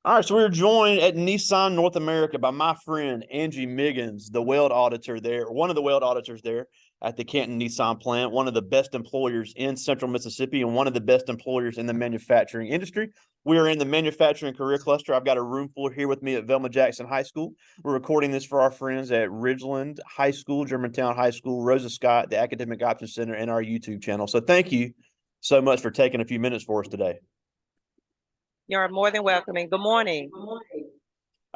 All right, so we were joined at Nissan North America by my friend Angie Miggins, the Weld auditor there, one of the Weld auditors there at the Canton Nissan plant, one of the best employers in Central Mississippi and one of the best employers in the manufacturing industry. We are in the manufacturing career cluster. I've got a room full here with me at Velma Jackson High School. We're recording this for our friends at Ridgeland High School, Germantown High School, Rosa Scott, the Academic Options Center, and our YouTube channel. So thank you so much for taking a few minutes for us today. You're more than welcome, and good morning. All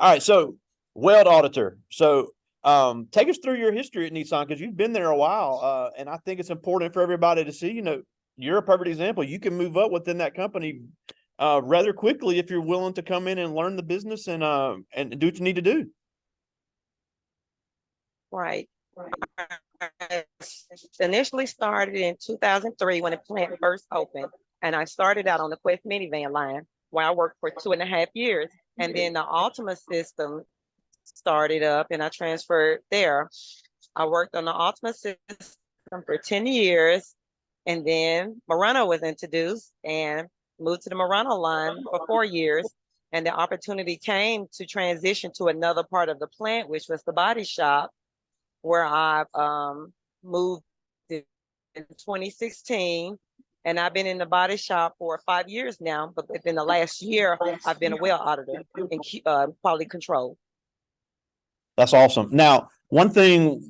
right, so Weld auditor. So take us through your history at Nissan because you've been there a while, and I think it's important for everybody to see. You're a perfect example. You can move up within that company rather quickly if you're willing to come in and learn the business and do what you need to do. Right. I initially started in 2003 when the plant first opened, and I started out on the Quest minivan line where I worked for 2.5 years. And then the Ultima system started up and I transferred there. I worked on the Ultima system for 10 years. And then Murano was introduced and moved to the Murano line for 4 years. And the opportunity came to transition to another part of the plant, which was the body shop, where I've moved in 2016. And I've been in the body shop for 5 years now, but within the last year, I've been a Weld auditor in quality control. That's awesome. Now, one thing,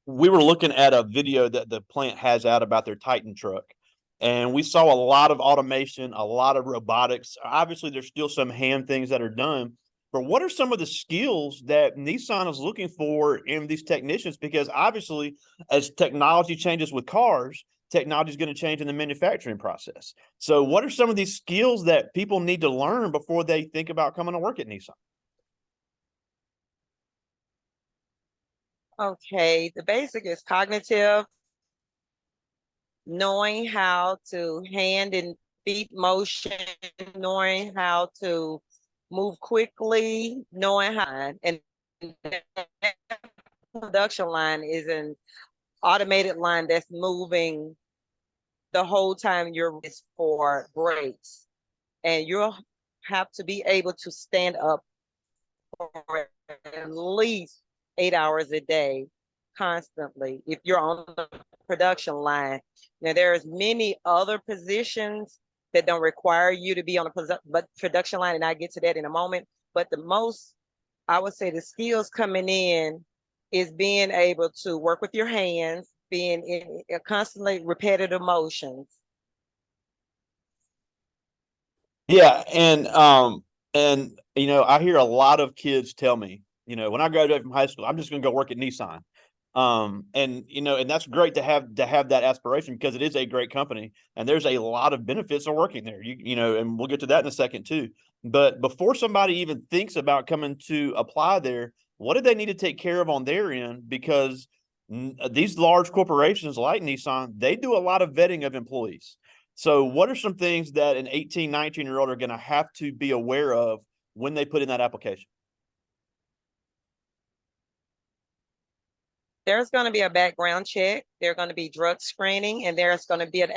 we were looking at a video that the plant has out about their Titan truck, and we saw a lot of automation, a lot of robotics. Obviously, there's still some hand things that are done, but what are some of the skills that Nissan is looking for in these technicians? Because obviously, as technology changes with cars, technology is going to change in the manufacturing process. So what are some of these skills that people need to learn before they think about coming to work at Nissan? Okay, the basic is cognitive, knowing how to hand and feet motion, knowing how to move quickly, knowing how, and production line is an automated line that's moving the whole time you're for breaks. And you'll have to be able to stand up for at least 8 hours a day constantly if you're on the production line. Now, there's many other positions that don't require you to be on a production line, and I'll get to that in a moment. But the most, I would say, the skills coming in is being able to work with your hands, being in constantly repetitive motions. Yeah, and I hear a lot of kids tell me, when I graduate from high school, I'm just going to go work at Nissan. And that's great to have that aspiration because it is a great company and there's a lot of benefits of working there. And we'll get to that in a second too. But before somebody even thinks about coming to apply there, what do they need to take care of on their end? Because these large corporations like Nissan, they do a lot of vetting of employees. So what are some things that an 18, 19-year-old are going to have to be aware of when they put in that application? There's going to be a background check. There's going to be drug screening, and there's going to be an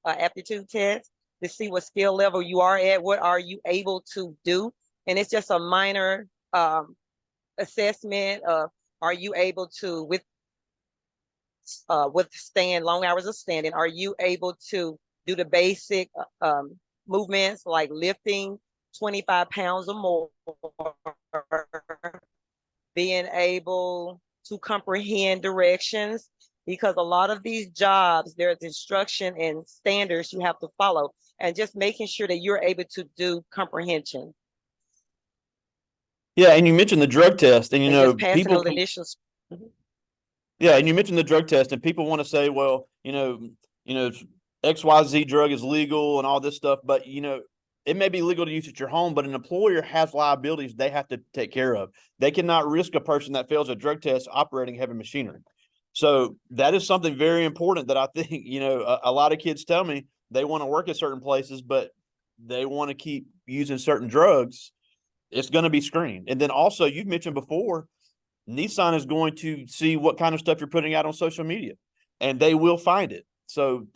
aptitude test to see what skill level you are at. What are you able to do? And it's just a minor assessment of are you able to withstand long hours of standing? Are you able to do the basic movements like lifting 25 pounds or more? Being able to comprehend directions, because a lot of these jobs, there's instruction and standards you have to follow, and just making sure that you're able to do comprehension. Yeah, and you mentioned the drug test, and people. Initial. Yeah, and you mentioned the drug test, and people want to say, well, XYZ drug is legal and all this stuff, but it may be legal to use at your home, but an employer has liabilities they have to take care of. They cannot risk a person that fails a drug test operating heavy machinery. So that is something very important that I think, a lot of kids tell me they want to work at certain places, but they want to keep using certain drugs. It's going to be screened. And then also, you've mentioned before, Nissan is going to see what kind of stuff you're putting out on social media, and they will find it. So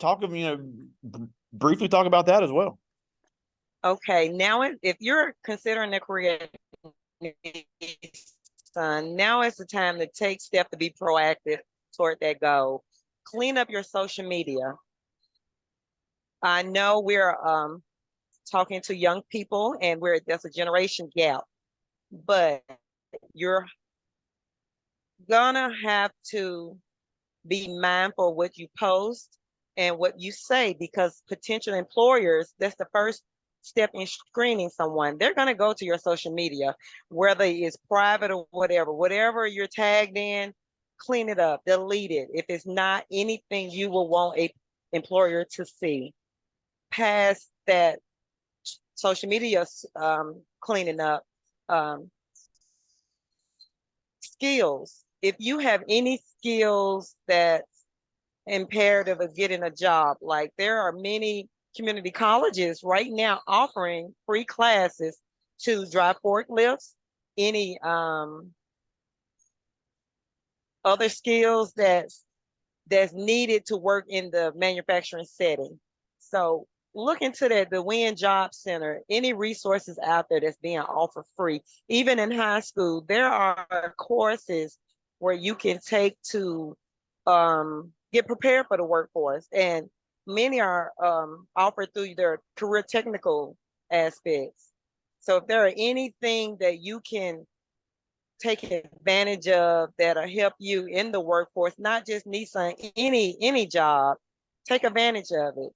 briefly talk about that as well. Okay, now if you're considering a career, son, now is the time to take steps to be proactive toward that goal. Clean up your social media. I know we're talking to young people and there's a generation gap, but you're gonna have to be mindful of what you post and what you say, because potential employers, that's the first step in screening someone. They're going to go to your social media, whether it's private or whatever you're tagged in, clean it up, delete it. If it's not anything you will want a employer to see. Past that social media cleaning up, um, skills. If you have any skills that imperative of getting a job. Like there are many community colleges right now offering free classes to drive forklifts, any other skills that's needed to work in the manufacturing setting. So look into that, the Win Job Center, any resources out there that's being offered free. Even in high school, there are courses where you can take to get prepared for the workforce. And many are offered through their career technical aspects. So if there are anything that you can take advantage of that'll help you in the workforce, not just Nissan, any job, take advantage of it.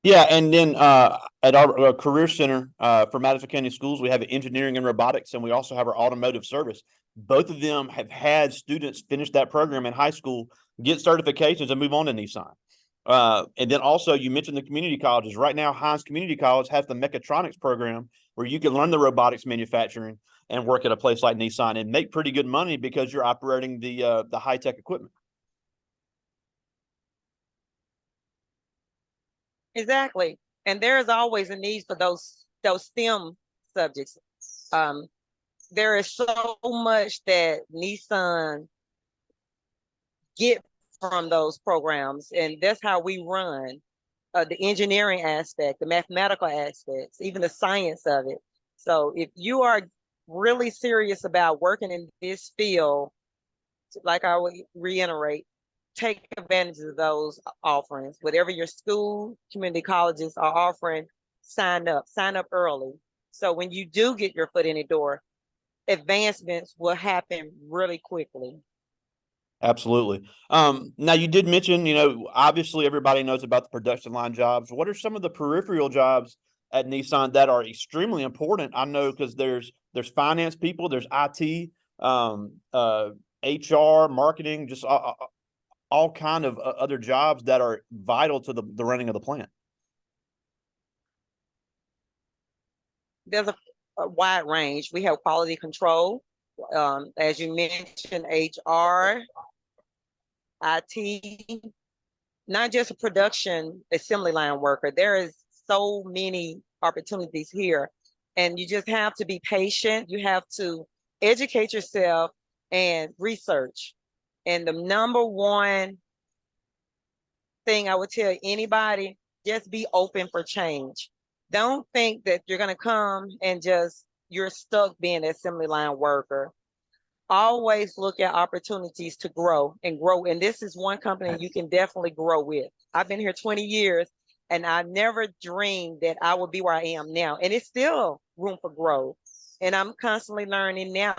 Yeah, and then at our career center for Madison County Schools, we have engineering and robotics, and we also have our automotive service. Both of them have had students finish that program in high school, get certifications, and move on to Nissan. And then also, you mentioned the community colleges. Right now, Hines Community College has the mechatronics program where you can learn the robotics manufacturing and work at a place like Nissan and make pretty good money because you're operating the high tech equipment. Exactly. And there is always a need for those STEM subjects. Um, there is so much that Nissan get from those programs, and that's how we run the engineering aspect, the mathematical aspects, even the science of it. So if you are really serious about working in this field, like I would reiterate, take advantage of those offerings. Whatever your school, community colleges are offering, sign up early. So when you do get your foot in the door, advancements will happen really quickly. Absolutely. Now you did mention, obviously everybody knows about the production line jobs. What are some of the peripheral jobs at Nissan that are extremely important? I know because there's finance people, there's IT, HR, marketing, just all kind of other jobs that are vital to the running of the plant. There's a wide range. We have quality control, as you mentioned, HR, IT, not just a production assembly line worker. There is so many opportunities here, and you just have to be patient. You have to educate yourself and research. And the number one thing I would tell anybody, just be open for change. Don't think that you're going to come and you're stuck being an assembly line worker. Always look at opportunities to grow and grow. And this is one company you can definitely grow with. I've been here 20 years and I never dreamed that I would be where I am now. And it's still room for growth. And I'm constantly learning now.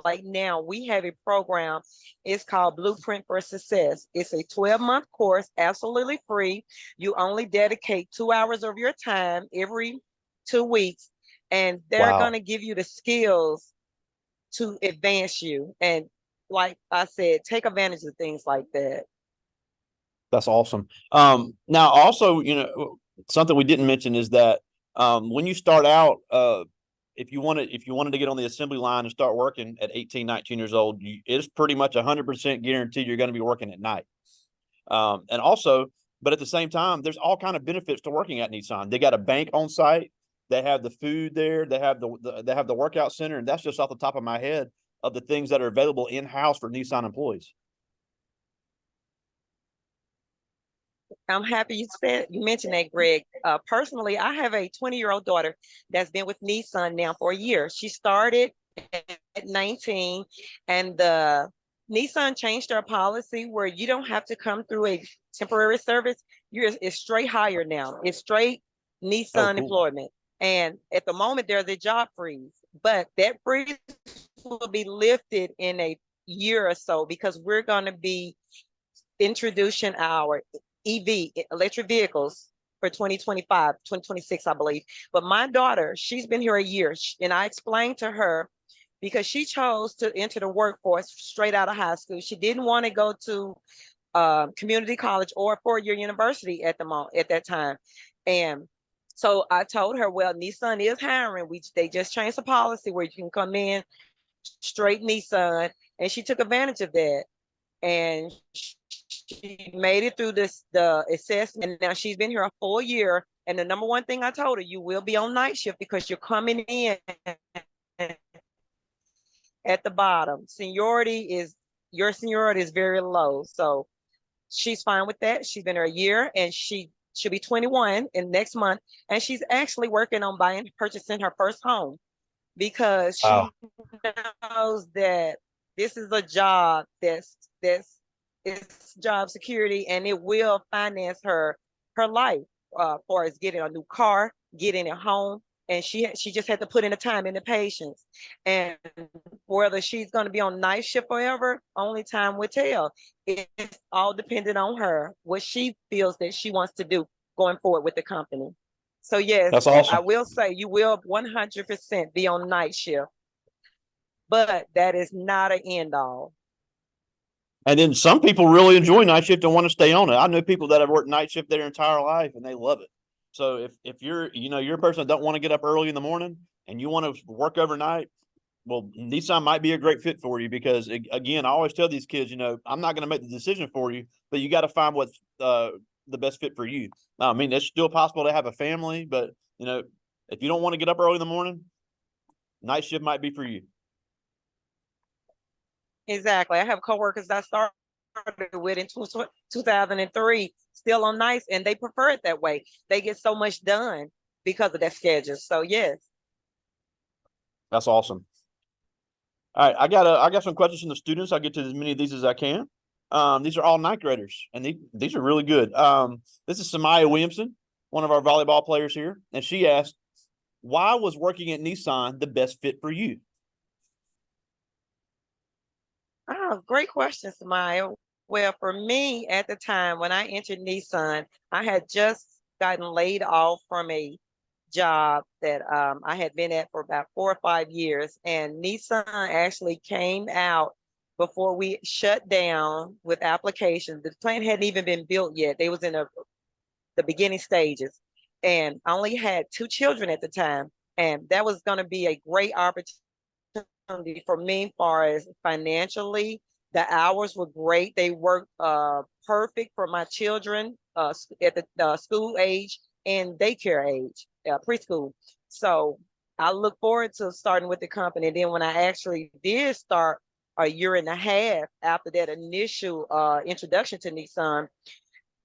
Like now, we have a program. It's called Blueprint for Success. It's a 12-month course, absolutely free. You only dedicate 2 hours of your time every 2 weeks, and they're going Wow. to give you the skills to advance you. And like I said, take advantage of things like that. That's awesome. Now also, something we didn't mention is that when you start out, if you wanted to get on the assembly line and start working at 18, 19 years old, it's pretty much 100% guaranteed you're going to be working at night. And also, but at the same time, there's all kind of benefits to working at Nissan. They got a bank on site. They have the food there. They have they have the workout center, and that's just off the top of my head of the things that are available in house for Nissan employees. I'm happy you mentioned that, Greg. Personally, I have a 20-year-old daughter that's been with Nissan now for a year. She started at 19, and the Nissan changed their policy where you don't have to come through a temporary service. It's straight hire now. It's straight Oh, Nissan cool. employment. And at the moment, there's a job freeze, but that freeze will be lifted in a year or so because we're going to be introducing our EV, electric vehicles, for 2025, 2026, I believe. But my daughter, she's been here a year, and I explained to her because she chose to enter the workforce straight out of high school. She didn't want to go to community college or four-year university at that time. And so I told her, well, Nissan is hiring. They just changed the policy where you can come in straight Nissan, and she took advantage of that. And she made it through the assessment. And now she's been here a full year. And the number one thing I told her, you will be on night shift because you're coming in at the bottom. Your seniority is very low. So she's fine with that. She's been here a year, and she'll be 21 in next month. And she's actually working on purchasing her first home because Wow. she knows that this is a job that's it's job security, and it will finance her life, for as getting a new car, getting a home. And she just had to put in the time and the patience. And whether she's going to be on night shift forever, only time will tell. It's all dependent on her, what she feels that she wants to do going forward with the company. So yes, That's I awesome. will say you will 100% be on night shift, but that is not an end all. And then some people really enjoy night shift and want to stay on it. I know people that have worked night shift their entire life and they love it. So if you're you're a person that don't want to get up early in the morning and you want to work overnight, well, Nissan might be a great fit for you because again, I always tell these kids, I'm not going to make the decision for you, but you got to find what's the best fit for you. I mean, it's still possible to have a family, but if you don't want to get up early in the morning, night shift might be for you. Exactly. I have coworkers that started with in 2003, still on nights, and they prefer it that way. They get so much done because of that schedule. So yes. That's awesome. All right, I got some questions from the students. I'll get to as many of these as I can. These are all ninth graders, and these are really good. This is Samaya Williamson, one of our volleyball players here, and she asked, "Why was working at Nissan the best fit for you?" Oh, great question, Samaya. Well, for me at the time when I entered Nissan, I had just gotten laid off from a job that I had been at for about 4 or 5 years. And Nissan actually came out before we shut down with applications. The plant hadn't even been built yet. They was in the beginning stages. And I only had two children at the time. And that was going to be a great opportunity for me as far as financially. The hours were great. They worked perfect for my children at the school age and daycare age, preschool. So I look forward to starting with the company. And then when I actually did start a year and a half after that initial introduction to Nissan,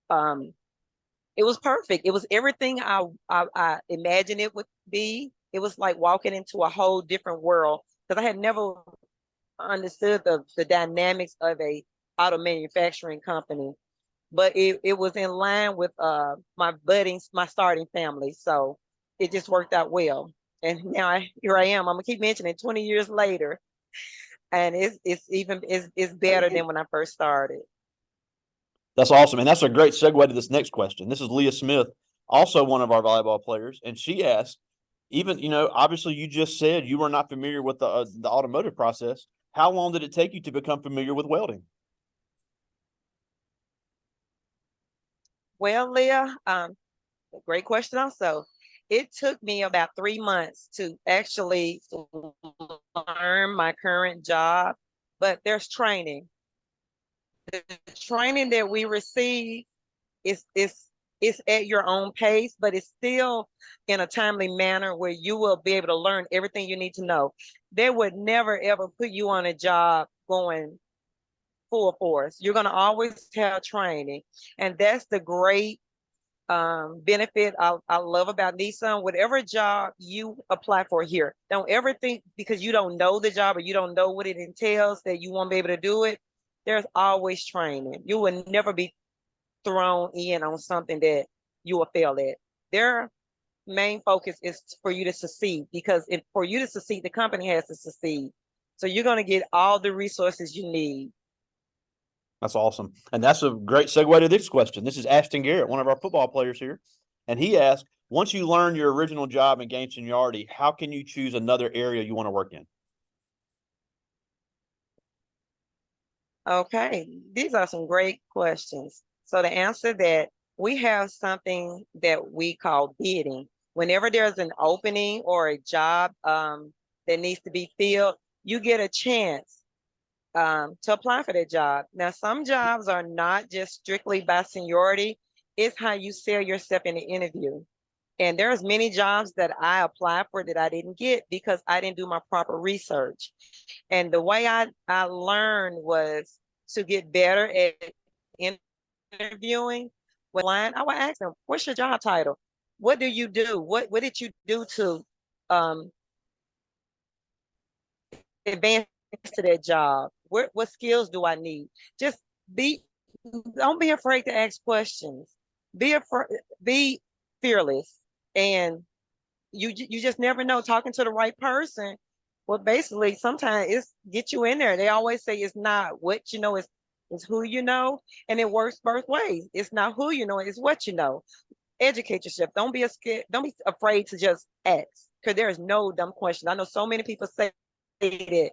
um, it was perfect. It was everything I imagined it would be. It was like walking into a whole different world because I had never understood the dynamics of a auto manufacturing company, but it was in line with my starting family. So it just worked out well. And now here I am. I'm gonna keep mentioning 20 years later, and it's better than when I first started. That's awesome, and that's a great segue to this next question. This is Leah Smith, also one of our volleyball players, and she asked, even obviously you just said you were not familiar with the automotive process. How long did it take you to become familiar with welding? Well, Leah, great question also. It took me about 3 months to actually learn my current job, but there's training. The training that we receive is at your own pace, but it's still in a timely manner where you will be able to learn everything you need to know. They would never ever put you on a job going full force. You're going to always have training. And that's the great benefit I love about Nissan. Whatever job you apply for here, don't ever think because you don't know the job or you don't know what it entails that you won't be able to do it. There's always training. You will never be thrown in on something that you will fail at. Their main focus is for you to succeed, because for you to succeed, the company has to succeed. So you're going to get all the resources you need. That's awesome. And that's a great segue to this question. This is Ashton Garrett, one of our football players here. And he asked, once you learn your original job and gain seniority, how can you choose another area you want to work in? Okay, these are some great questions. So to answer that, we have something that we call bidding. Whenever there's an opening or a job that needs to be filled, you get a chance to apply for that job. Now, some jobs are not just strictly by seniority, it's how you sell yourself in the interview. And there's many jobs that I applied for that I didn't get because I didn't do my proper research. And the way I learned was to get better at interviewing. When I would ask them, what's your job title? What do you do? What did you do to um, advance to that job? What skills do I need? Just be, don't be afraid to ask questions. Be fearless, and you just never know. Talking to the right person, well, basically, sometimes it's get you in there. They always say it's not what you know, it's who you know, and it works both ways. It's not who you know, it's what you know. Educate yourself. Don't be afraid to just ask, because there is no dumb question. I know so many people say that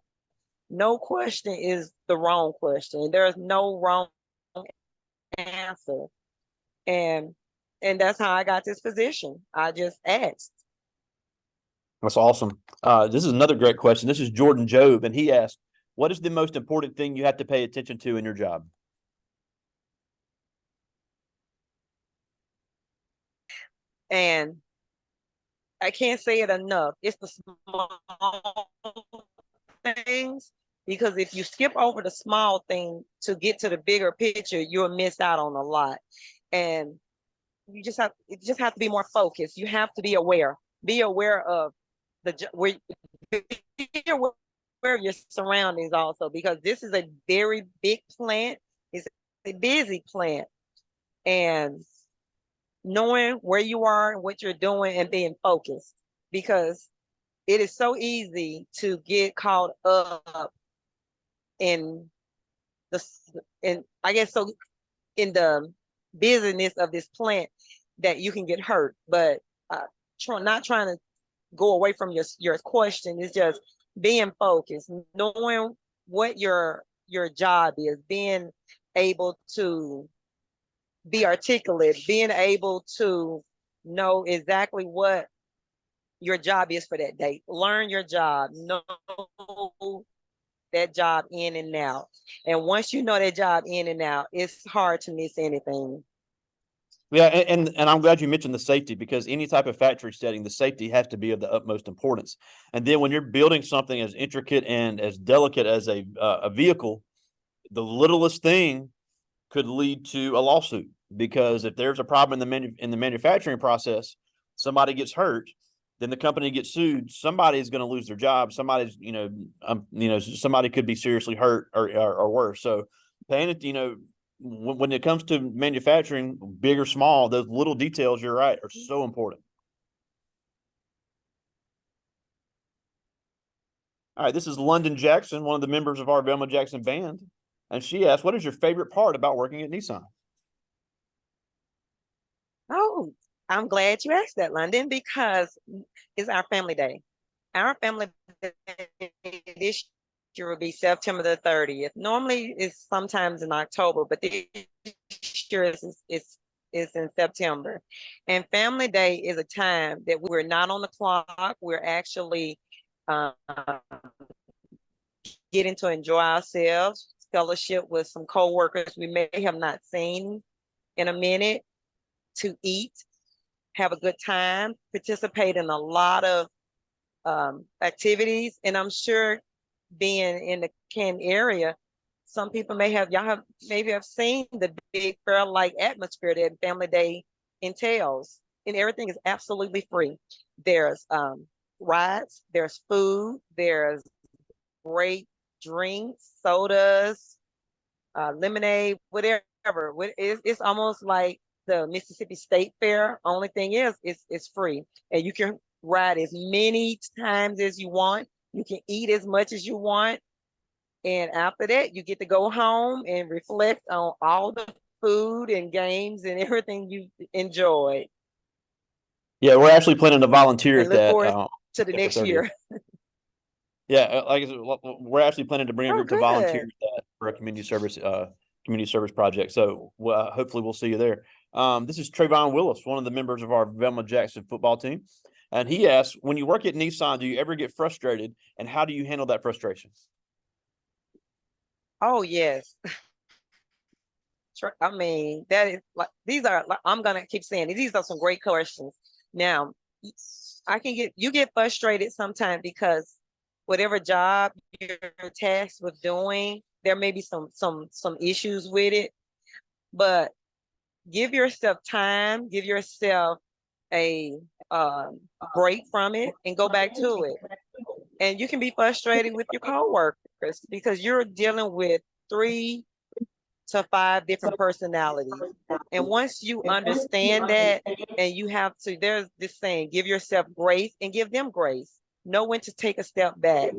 no question is the wrong question. There is no wrong answer. And that's how I got this position. I just asked. That's awesome. This is another great question. This is Jordan Job, and he asked, what is the most important thing you have to pay attention to in your job? And I can't say it enough. It's the small things, because if you skip over the small thing to get to the bigger picture, you'll miss out on a lot. And you just have to be more focused. You have to be aware. Be aware of where be aware of your surroundings also, because this is a very big plant. It's a busy plant, and knowing where you are and what you're doing and being focused, because it is so easy to get caught up in the in I guess so in the busyness of this plant that you can get hurt. But not trying to go away from your question, is just being focused, knowing what your job is, being able to be articulate, being able to know exactly what your job is for that day. Learn your job, know that job in and out. And once you know that job in and out, it's hard to miss anything. Yeah, and I'm glad you mentioned the safety, because any type of factory setting, the safety has to be of the utmost importance. And then when you're building something as intricate and as delicate as a vehicle, the littlest thing could lead to a lawsuit, because if there's a problem in the manufacturing process, somebody gets hurt, then the company gets sued. Somebody is going to lose their job. Somebody's somebody could be seriously hurt or worse. So paying it, when it comes to manufacturing, big or small, those little details, you're right, are so important. All right, this is London Jackson, one of the members of our Velma Jackson band. And she asked, what is your favorite part about working at Nissan? Oh, I'm glad you asked that, London, because it's our family day. Our family day this year will be September the 30th. Normally it's sometimes in October, but this year is in September. And Family Day is a time that we're not on the clock. We're actually uh, getting to enjoy ourselves, fellowship with some coworkers we may have not seen in a minute, to eat, have a good time, participate in a lot of activities. And I'm sure, being in the Canton area, some people may have, y'all have maybe have seen the big fair-like atmosphere that Family Day entails, and everything is absolutely free. There's rides, there's food, there's great drinks, sodas, lemonade, whatever. It's almost like the Mississippi State Fair. Only thing is, it's free, and you can ride as many times as you want. You can eat as much as you want, and after that, you get to go home and reflect on all the food and games and everything you enjoyed, Yeah, we're actually planning to volunteer and at look that forward to the April next 30th. year. Yeah, like I said, we're actually planning to bring a Oh, group to volunteer good. at that for a community service project. So hopefully we'll see you there. This is Trayvon Willis, one of the members of our Velma Jackson football team, and he asks, when you work at Nissan, do you ever get frustrated, and how do you handle that frustration? Oh, yes. I mean, that is like, these are, like, I'm gonna keep saying it, these are some great questions. Now, you get frustrated sometimes because whatever job you're tasked with doing, there may be some issues with it, but give yourself time, give yourself a break from it and go back to it. And you can be frustrated with your coworkers because you're dealing with 3 to 5 different personalities. And once you understand that, and you have to, there's this saying, give yourself grace and give them grace. Know when to take a step back,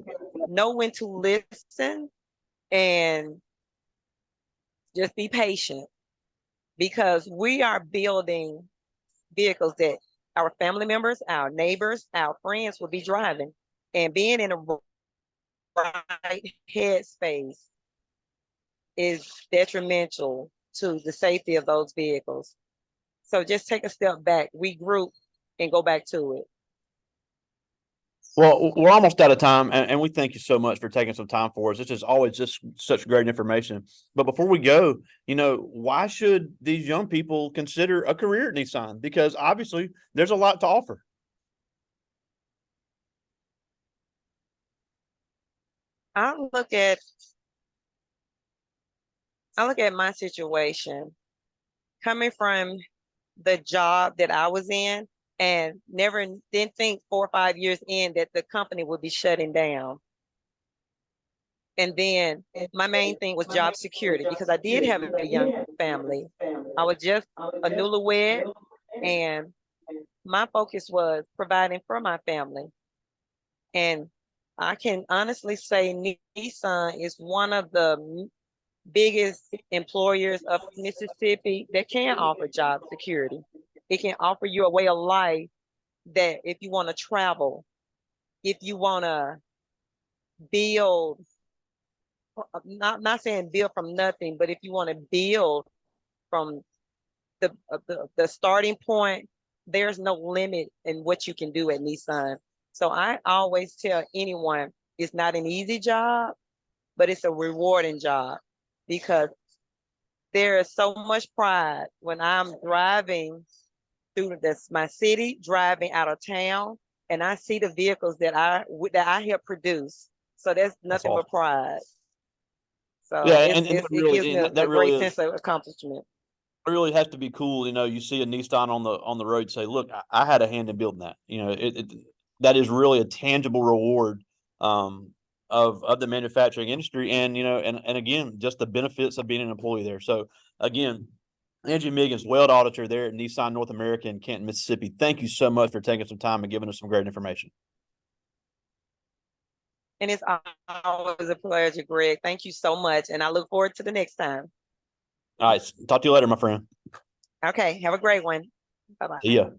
know when to listen, and just be patient, because we are building vehicles that our family members, our neighbors, our friends will be driving. And being in a right headspace is detrimental to the safety of those vehicles. So just take a step back, regroup, and go back to it. Well, we're almost out of time, and we thank you so much for taking some time for us. This is always just such great information. But before we go, why should these young people consider a career at Nissan? Because obviously there's a lot to offer. I look at I look at my situation coming from the job that I was in, and never didn't think 4 or 5 years in that the company would be shutting down. And then my main thing was job security, because I did have a young family. I was just a newlywed, and my focus was providing for my family. And I can honestly say Nissan is one of the biggest employers of Mississippi that can offer job security. It can offer you a way of life that if you want to travel, if you want to build, not saying build from nothing, but if you want to build from the starting point, there's no limit in what you can do at Nissan. So I always tell anyone, it's not an easy job, but it's a rewarding job, because there is so much pride when I'm driving through my city, driving out of town, and I see the vehicles that I help produce. So that's That's nothing but awesome. pride. Yeah, So and that it gives really, me and a that really great is, sense of accomplishment. it really has to be cool. You see a Nissan on the road, say, "Look, I had a hand in building that." That is really a tangible reward of the manufacturing industry, and again, just the benefits of being an employee there. So again, Angie Miggins, Weld Auditor there at Nissan North America in Canton, Mississippi. Thank you so much for taking some time and giving us some great information. And it's always a pleasure, Greg. Thank you so much. And I look forward to the next time. All right, talk to you later, my friend. Okay, have a great one. Bye See bye. ya.